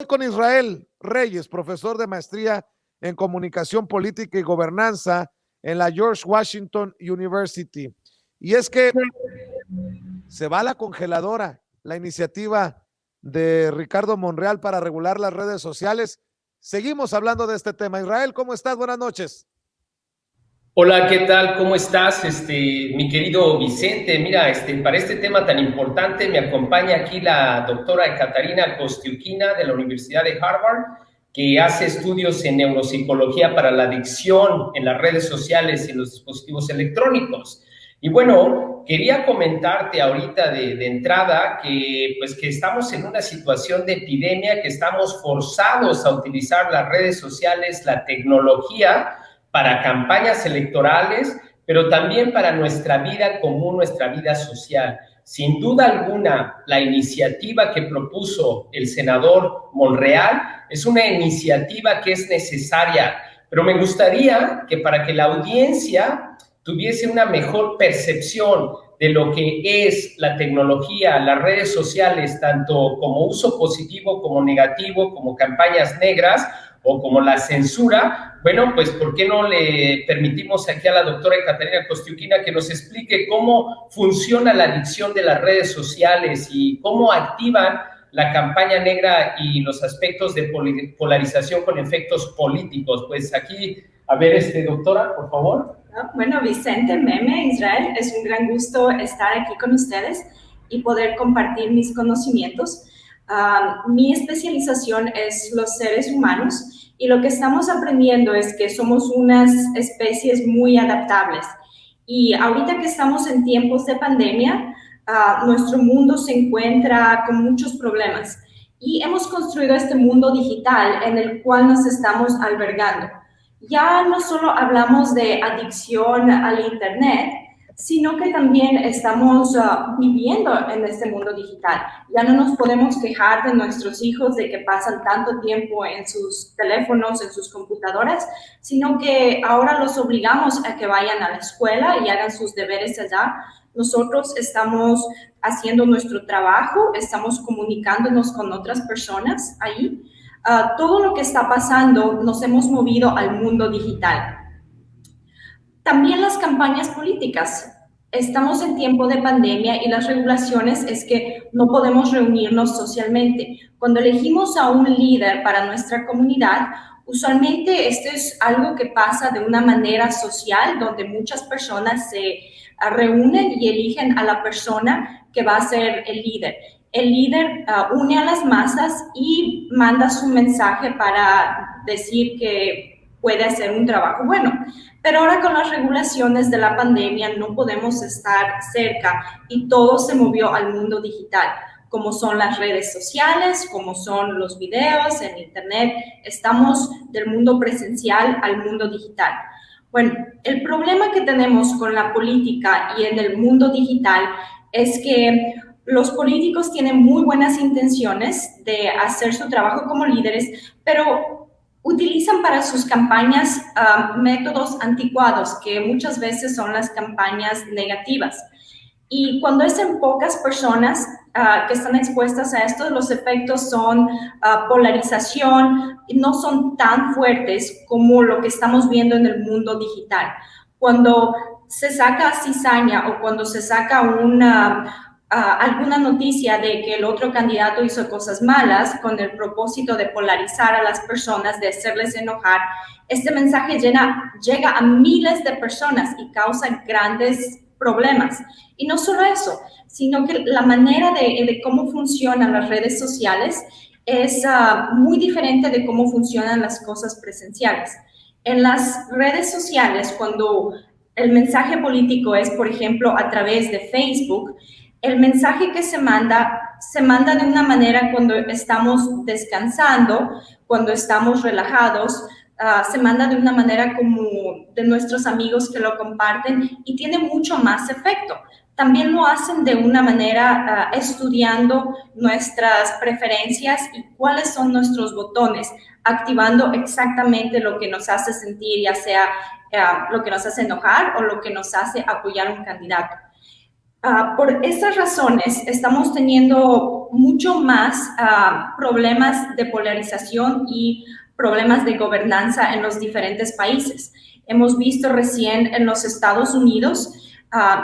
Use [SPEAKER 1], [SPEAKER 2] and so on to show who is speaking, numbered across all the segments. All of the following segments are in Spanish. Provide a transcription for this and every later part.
[SPEAKER 1] Con Israel Reyes, profesor de maestría en comunicación política y gobernanza en la George Washington University. Y es que se va a la congeladora la iniciativa de Ricardo Monreal para regular las redes sociales. Seguimos hablando de este tema. Israel, ¿cómo estás? Buenas noches.
[SPEAKER 2] Hola, ¿qué tal? ¿Cómo estás, mi querido Vicente? Mira, para este tema tan importante me acompaña aquí la doctora Catarina Kostiukina de la Universidad de Harvard, que hace estudios en neuropsicología para la adicción en las redes sociales y en los dispositivos electrónicos. Y bueno, quería comentarte ahorita de entrada que estamos en una situación de epidemia, que estamos forzados a utilizar las redes sociales, la tecnología, para campañas electorales, pero también para nuestra vida común, nuestra vida social. Sin duda alguna, la iniciativa que propuso el senador Monreal es una iniciativa que es necesaria, pero me gustaría que para que la audiencia tuviese una mejor percepción de lo que es la tecnología, las redes sociales, tanto como uso positivo como negativo, como campañas negras o como la censura, bueno, pues ¿por qué no le permitimos aquí a la doctora Catarina Kostiukina que nos explique cómo funciona la adicción de las redes sociales y cómo activan la campaña negra y los aspectos de polarización con efectos políticos? Pues aquí, a ver, doctora, por favor.
[SPEAKER 3] Bueno, Vicente, Meme, Israel, es un gran gusto estar aquí con ustedes y poder compartir mis conocimientos. Mi especialización es los seres humanos y lo que estamos aprendiendo es que somos unas especies muy adaptables. Y ahorita que estamos en tiempos de pandemia, nuestro mundo se encuentra con muchos problemas y hemos construido este mundo digital en el cual nos estamos albergando. Ya no solo hablamos de adicción al Internet, sino que también estamos viviendo en este mundo digital. Ya no nos podemos quejar de nuestros hijos de que pasan tanto tiempo en sus teléfonos, en sus computadoras, sino que ahora los obligamos a que vayan a la escuela y hagan sus deberes allá. Nosotros estamos haciendo nuestro trabajo, estamos comunicándonos con otras personas ahí. Todo lo que está pasando nos hemos movido al mundo digital. También las campañas políticas. Estamos en tiempo de pandemia y las regulaciones es que no podemos reunirnos socialmente. Cuando elegimos a un líder para nuestra comunidad, usualmente esto es algo que pasa de una manera social, donde muchas personas se reúnen y eligen a la persona que va a ser el líder. El líder une a las masas y manda su mensaje para decir que puede hacer un trabajo bueno. Pero ahora con las regulaciones de la pandemia no podemos estar cerca y todo se movió al mundo digital, como son las redes sociales, como son los videos en internet. Estamos del mundo presencial al mundo digital. Bueno, el problema que tenemos con la política y en el mundo digital es que los políticos tienen muy buenas intenciones de hacer su trabajo como líderes, pero utilizan para sus campañas métodos anticuados, que muchas veces son las campañas negativas. Y cuando es en pocas personas que están expuestas a esto, los efectos son polarización, no son tan fuertes como lo que estamos viendo en el mundo digital. Cuando se saca cizaña o cuando se saca alguna noticia de que el otro candidato hizo cosas malas con el propósito de polarizar a las personas, de hacerles enojar, este mensaje llega a miles de personas y causa grandes problemas. Y no solo eso, sino que la manera de cómo funcionan las redes sociales es muy diferente de cómo funcionan las cosas presenciales. En las redes sociales, cuando el mensaje político es, por ejemplo, a través de Facebook, el mensaje que se manda de una manera cuando estamos descansando, cuando estamos relajados, se manda de una manera como de nuestros amigos que lo comparten y tiene mucho más efecto. También lo hacen de una manera estudiando nuestras preferencias y cuáles son nuestros botones, activando exactamente lo que nos hace sentir, ya sea lo que nos hace enojar o lo que nos hace apoyar a un candidato. Por esas razones, estamos teniendo mucho más problemas de polarización y problemas de gobernanza en los diferentes países. Hemos visto recién en los Estados Unidos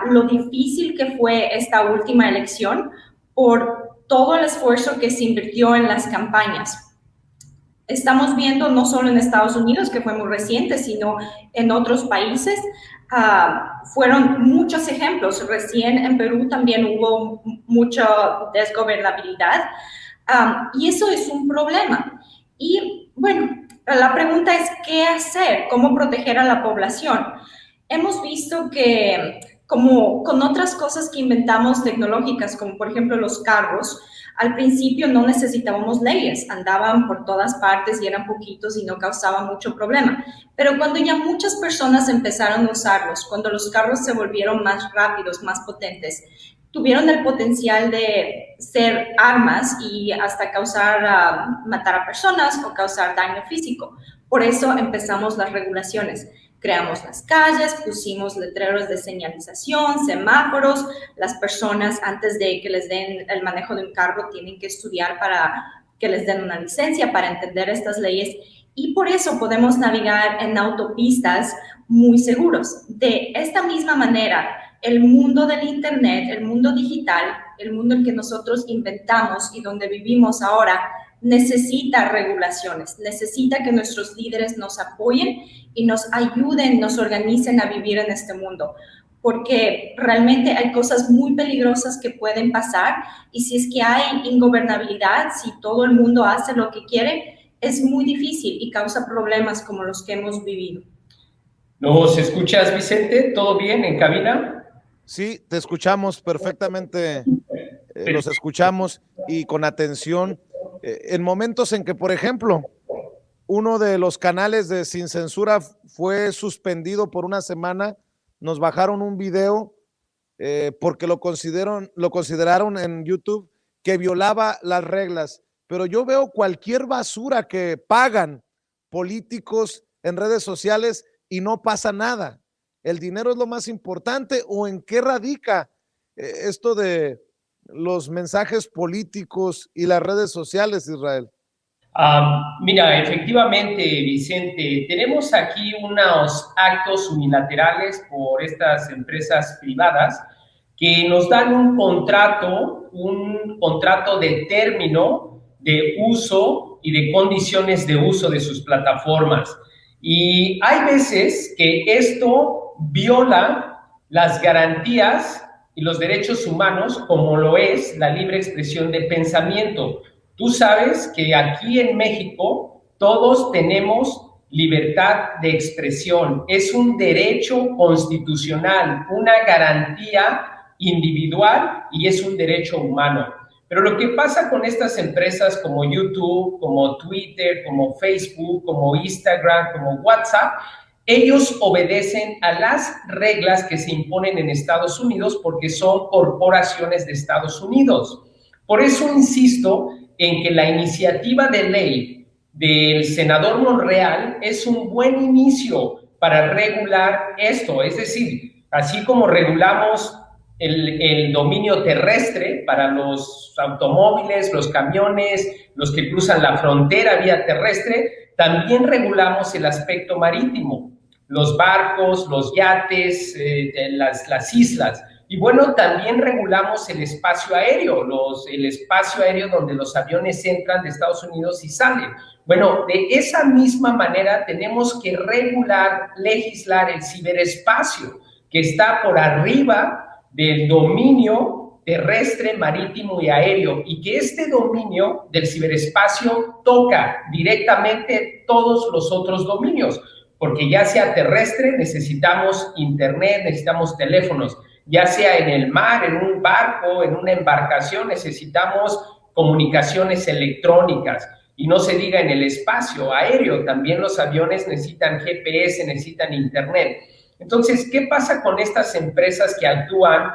[SPEAKER 3] lo difícil que fue esta última elección por todo el esfuerzo que se invirtió en las campañas. Estamos viendo no solo en Estados Unidos, que fue muy reciente, sino en otros países. Fueron muchos ejemplos. Recién en Perú también hubo mucha desgobernabilidad y eso es un problema. Y bueno, la pregunta es ¿qué hacer? ¿Cómo proteger a la población? Hemos visto que como con otras cosas que inventamos tecnológicas, como por ejemplo los carros, al principio no necesitábamos leyes, andaban por todas partes y eran poquitos y no causaban mucho problema. Pero cuando ya muchas personas empezaron a usarlos, cuando los carros se volvieron más rápidos, más potentes, tuvieron el potencial de ser armas y hasta matar a personas o causar daño físico. Por eso empezamos las regulaciones. Creamos las calles, pusimos letreros de señalización, semáforos. Las personas antes de que les den el manejo de un carro tienen que estudiar para que les den una licencia para entender estas leyes y por eso podemos navegar en autopistas muy seguros. De esta misma manera, el mundo del Internet, el mundo digital, el mundo en que nosotros inventamos y donde vivimos ahora, necesita regulaciones, necesita que nuestros líderes nos apoyen y nos ayuden, nos organicen a vivir en este mundo, porque realmente hay cosas muy peligrosas que pueden pasar y si es que hay ingobernabilidad, si todo el mundo hace lo que quiere, es muy difícil y causa problemas como los que hemos vivido.
[SPEAKER 2] ¿Nos escuchas, Vicente? ¿Todo bien en cabina?
[SPEAKER 1] Sí, te escuchamos perfectamente, los escuchamos y con atención. En momentos en que, por ejemplo, uno de los canales de Sin Censura fue suspendido por una semana, nos bajaron un video porque lo consideraron en YouTube que violaba las reglas. Pero yo veo cualquier basura que pagan políticos en redes sociales y no pasa nada. ¿El dinero es lo más importante o en qué radica esto de los mensajes políticos y las redes sociales, Israel?
[SPEAKER 2] Mira, efectivamente, Vicente, tenemos aquí unos actos unilaterales por estas empresas privadas que nos dan un contrato de término de uso y de condiciones de uso de sus plataformas. Y hay veces que esto viola las garantías y los derechos humanos, como lo es la libre expresión de pensamiento. Tú sabes que aquí en México todos tenemos libertad de expresión. Es un derecho constitucional, una garantía individual y es un derecho humano. Pero lo que pasa con estas empresas como YouTube, como Twitter, como Facebook, como Instagram, como WhatsApp, ellos obedecen a las reglas que se imponen en Estados Unidos porque son corporaciones de Estados Unidos. Por eso insisto en que la iniciativa de ley del senador Monreal es un buen inicio para regular esto. Es decir, así como regulamos el dominio terrestre para los automóviles, los camiones, los que cruzan la frontera vía terrestre, también regulamos el aspecto marítimo, los barcos, los yates, las islas. Y bueno, también regulamos el espacio aéreo, el espacio aéreo donde los aviones entran de Estados Unidos y salen. Bueno, de esa misma manera tenemos que regular, legislar el ciberespacio, que está por arriba del dominio terrestre, marítimo y aéreo, y que este dominio del ciberespacio toca directamente todos los otros dominios, porque ya sea terrestre, necesitamos internet, necesitamos teléfonos, ya sea en el mar, en un barco, en una embarcación, necesitamos comunicaciones electrónicas, y no se diga en el espacio aéreo, también los aviones necesitan GPS, necesitan internet. Entonces, ¿qué pasa con estas empresas que actúan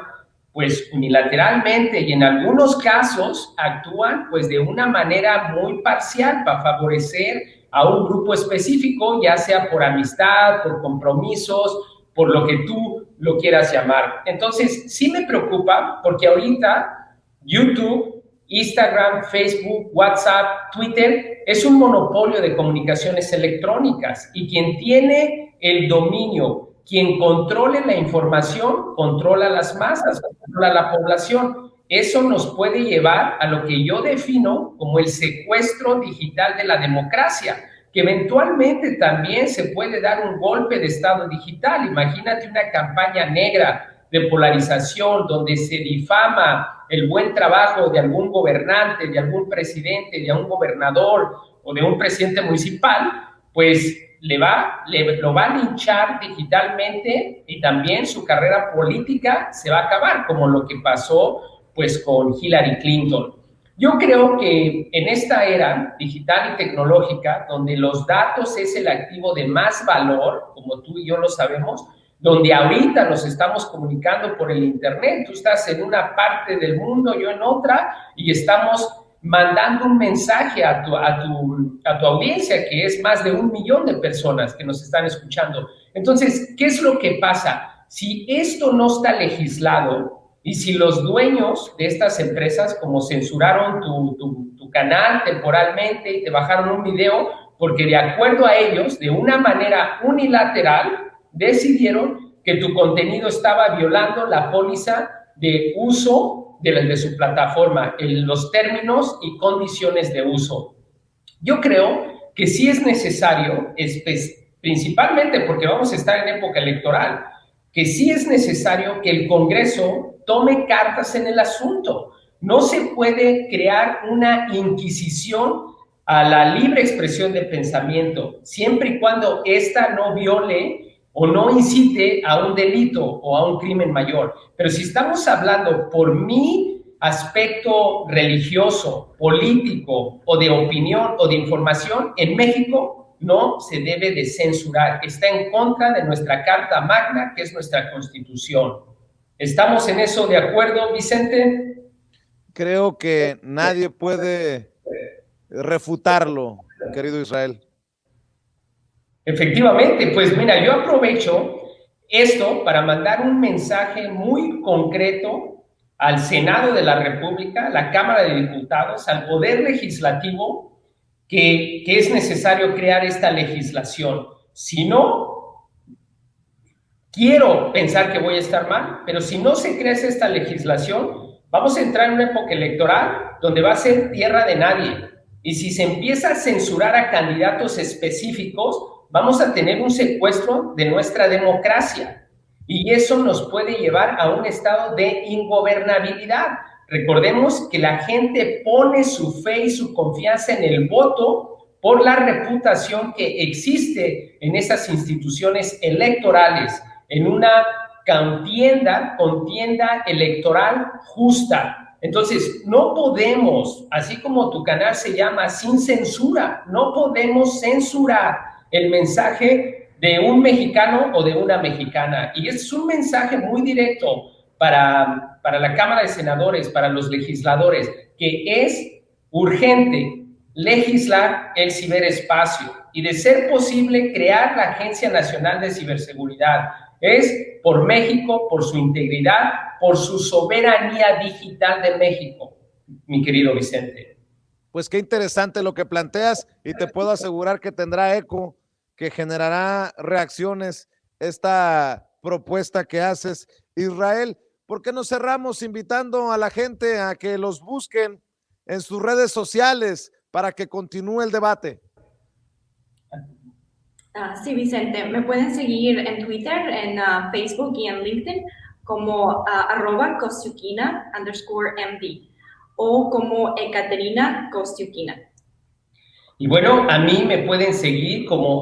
[SPEAKER 2] pues unilateralmente y en algunos casos actúan pues de una manera muy parcial para favorecer a un grupo específico, ya sea por amistad, por compromisos, por lo que tú lo quieras llamar. Entonces, sí me preocupa porque ahorita YouTube, Instagram, Facebook, WhatsApp, Twitter, es un monopolio de comunicaciones electrónicas y quien tiene el dominio, quien controle la información, controla las masas, controla la población. Eso nos puede llevar a lo que yo defino como el secuestro digital de la democracia, que eventualmente también se puede dar un golpe de estado digital. Imagínate una campaña negra de polarización donde se difama el buen trabajo de algún gobernante, de algún presidente, de un gobernador o de un presidente municipal, pues lo va a linchar digitalmente y también su carrera política se va a acabar, como lo que pasó pues con Hillary Clinton. Yo creo que en esta era digital y tecnológica, donde los datos es el activo de más valor, como tú y yo lo sabemos, donde ahorita nos estamos comunicando por el internet, tú estás en una parte del mundo, yo en otra, y estamos mandando un mensaje a tu audiencia, que es más de 1 millón de personas que nos están escuchando. Entonces, ¿qué es lo que pasa? Si esto no está legislado, y si los dueños de estas empresas, como censuraron tu canal temporalmente y te bajaron un video, porque de acuerdo a ellos, de una manera unilateral, decidieron que tu contenido estaba violando la póliza de uso de su plataforma, en los términos y condiciones de uso. Yo creo que sí es necesario, principalmente porque vamos a estar en época electoral, que sí es necesario que el Congreso tome cartas en el asunto. No se puede crear una inquisición a la libre expresión de pensamiento, siempre y cuando ésta no viole o no incite a un delito o a un crimen mayor. Pero si estamos hablando por mi aspecto religioso, político o de opinión o de información, en México no se debe de censurar. Está en contra de nuestra Carta Magna, que es nuestra Constitución. ¿Estamos en eso de acuerdo, Vicente?
[SPEAKER 1] Creo que nadie puede refutarlo, querido Israel.
[SPEAKER 2] Efectivamente, pues mira, yo aprovecho esto para mandar un mensaje muy concreto al Senado de la República, la Cámara de Diputados, al Poder Legislativo, que es necesario crear esta legislación. Si no, quiero pensar que voy a estar mal, pero si no se crea esta legislación, vamos a entrar en una época electoral donde va a ser tierra de nadie. Y si se empieza a censurar a candidatos específicos, vamos a tener un secuestro de nuestra democracia. Y eso nos puede llevar a un estado de ingobernabilidad. Recordemos que la gente pone su fe y su confianza en el voto por la reputación que existe en esas instituciones electorales, en una contienda electoral justa. Entonces, no podemos, así como tu canal se llama Sin Censura, no podemos censurar el mensaje de un mexicano o de una mexicana. Y es un mensaje muy directo para la Cámara de Senadores, para los legisladores, que es urgente legislar el ciberespacio y, de ser posible, crear la Agencia Nacional de Ciberseguridad. Es por México, por su integridad, por su soberanía digital de México, mi querido Vicente.
[SPEAKER 1] Pues qué interesante lo que planteas, y te puedo asegurar que tendrá eco, que generará reacciones esta propuesta que haces, Israel. ¿Por qué no cerramos invitando a la gente a que los busquen en sus redes sociales para que continúe el debate?
[SPEAKER 3] Sí, Vicente, me pueden seguir en Twitter, en Facebook y en LinkedIn como @Kostiukina_MD o como Ekaterina Kostiukina.
[SPEAKER 2] Y bueno, a mí me pueden seguir como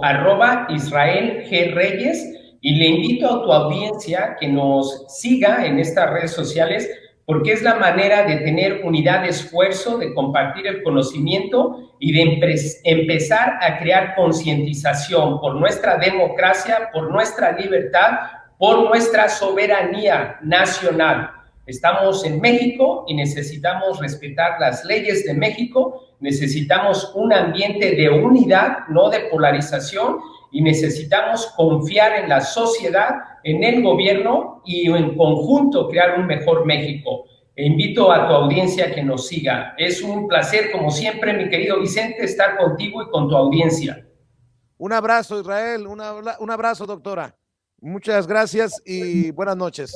[SPEAKER 2] @IsraelGReyes, y le invito a tu audiencia que nos siga en estas redes sociales, porque es la manera de tener unidad de esfuerzo, de compartir el conocimiento y de empezar a crear concientización por nuestra democracia, por nuestra libertad, por nuestra soberanía nacional. Estamos en México y necesitamos respetar las leyes de México, necesitamos un ambiente de unidad, no de polarización, y necesitamos confiar en la sociedad, en el gobierno y en conjunto crear un mejor México. Invito a tu audiencia a que nos siga. Es un placer, como siempre, mi querido Vicente, estar contigo y con tu audiencia.
[SPEAKER 1] Un abrazo, Israel, un abrazo, doctora. Muchas gracias y buenas noches.